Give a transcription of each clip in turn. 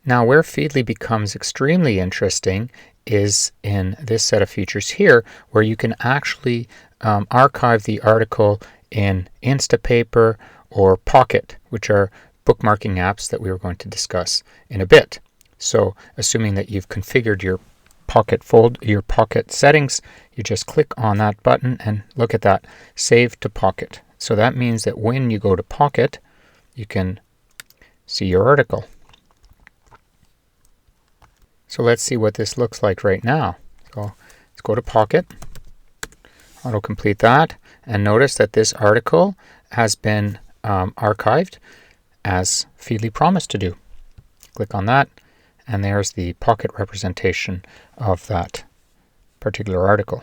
Now, where Feedly becomes extremely interesting is in this set of features here, where you can actually archive the article in Instapaper or Pocket, which are bookmarking apps that we were going to discuss in a bit. So, assuming that you've configured your Pocket settings, you just click on that button and look at that, Save to Pocket. So that means that when you go to Pocket, you can see your article. So let's see what this looks like right now. So let's go to Pocket, auto-complete that, and notice that this article has been archived as Feedly promised to do. Click on that, and there's the Pocket representation of that particular article.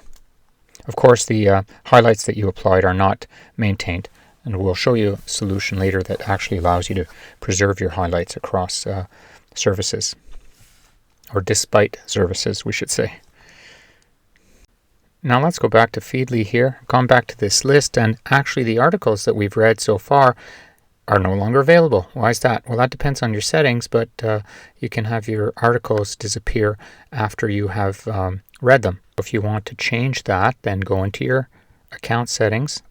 Of course, the highlights that you applied are not maintained, and we'll show you a solution later that actually allows you to preserve your highlights across services. Or despite services, we should say. Now let's go back to Feedly here. I've gone back to this list, and actually the articles that we've read so far are no longer available. Why is that? Well, that depends on your settings, but you can have your articles disappear after you have read them. If you want to change that, then go into your account settings.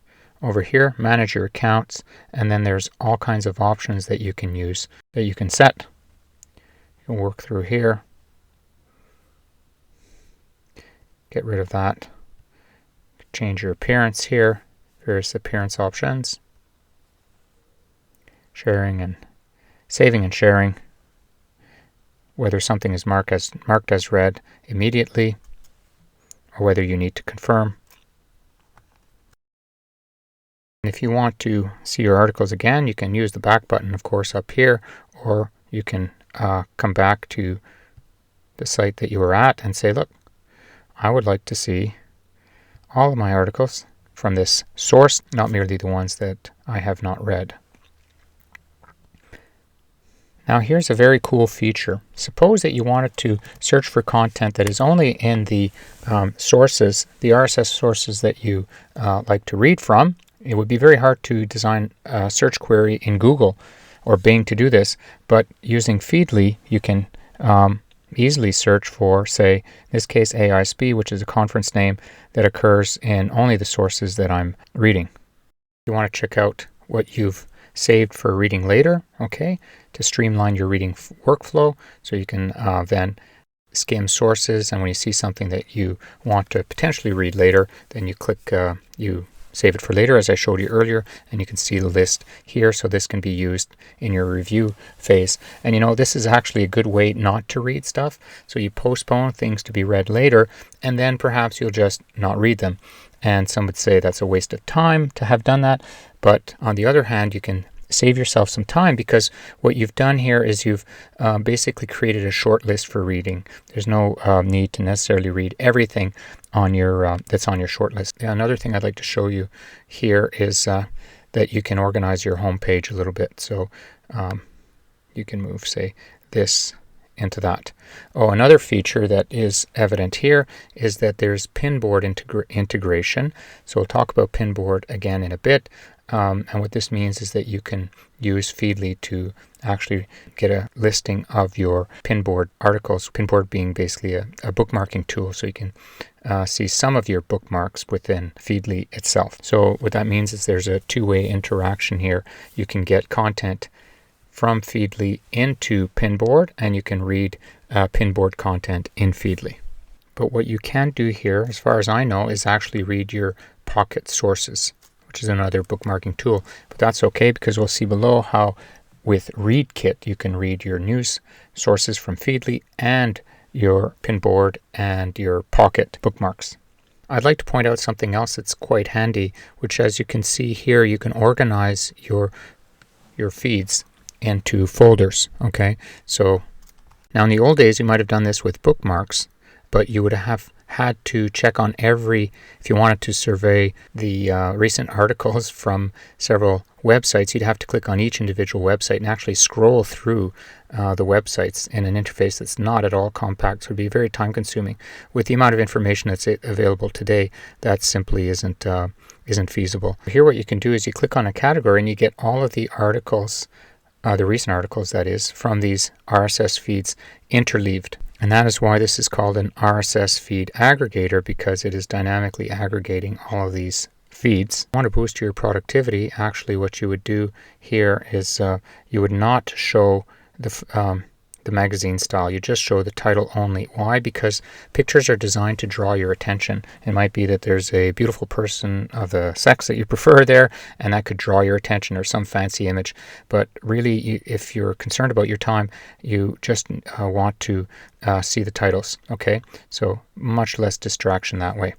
Over here, manage your accounts, and then there's all kinds of options that you can use, that you can set. You can work through here. Get rid of that. Change your appearance here. Various appearance options. Sharing and saving and sharing. Whether something is marked as read immediately, or whether you need to confirm. And if you want to see your articles again, you can use the back button, of course, up here, or you can come back to the site that you were at and say, look, I would like to see all of my articles from this source, not merely the ones that I have not read. Now here's a very cool feature. Suppose that you wanted to search for content that is only in the sources, the RSS sources that you like to read from. It would be very hard to design a search query in Google or Bing to do this, but using Feedly, you can easily search for, say, in this case, AISB, which is a conference name that occurs in only the sources that I'm reading. You want to check out what you've saved for reading later, okay, to streamline your reading workflow, so you can then skim sources, and when you see something that you want to potentially read later, then you click, you save it for later, as I showed you earlier, and you can see the list here, so this can be used in your review phase. And you know, this is actually a good way not to read stuff, so you postpone things to be read later, and then perhaps you'll just not read them. And some would say that's a waste of time to have done that, but on the other hand, you can save yourself some time, because what you've done here is you've basically created a short list for reading. There's no need to necessarily read everything on your that's on your short list. Another thing I'd like to show you here is that you can organize your home page a little bit. So you can move, say, this into that. Oh, another feature that is evident here is that there's Pinboard integration. So we'll talk about Pinboard again in a bit. And what this means is that you can use Feedly to actually get a listing of your Pinboard articles. Pinboard being basically a bookmarking tool, so you can see some of your bookmarks within Feedly itself. So what that means is there's a two-way interaction here. You can get content from Feedly into Pinboard, and you can read Pinboard content in Feedly. But what you can do here, as far as I know, is actually read your Pocket sources, which is another bookmarking tool. But that's okay, because we'll see below how with ReadKit you can read your news sources from Feedly and your Pinboard and your Pocket bookmarks. I'd like to point out something else that's quite handy, which, as you can see here, you can organize your feeds into folders. Okay, so now in the old days you might have done this with bookmarks, but you would have had to check on every, if you wanted to survey the recent articles from several websites, you'd have to click on each individual website and actually scroll through the websites in an interface that's not at all compact. So it would be very time consuming. With the amount of information that's available today, that simply isn't feasible. Here what you can do is you click on a category and you get all of the articles the recent articles, that is, from these RSS feeds interleaved. And that is why this is called an RSS feed aggregator, because it is dynamically aggregating all of these feeds. If you want to boost your productivity, actually what you would do here is you would not show the magazine style. You just show the title only. Why? Because pictures are designed to draw your attention. It might be that there's a beautiful person of the sex that you prefer there, and that could draw your attention, or some fancy image. But really, if you're concerned about your time, you just want to see the titles. Okay, so much less distraction that way.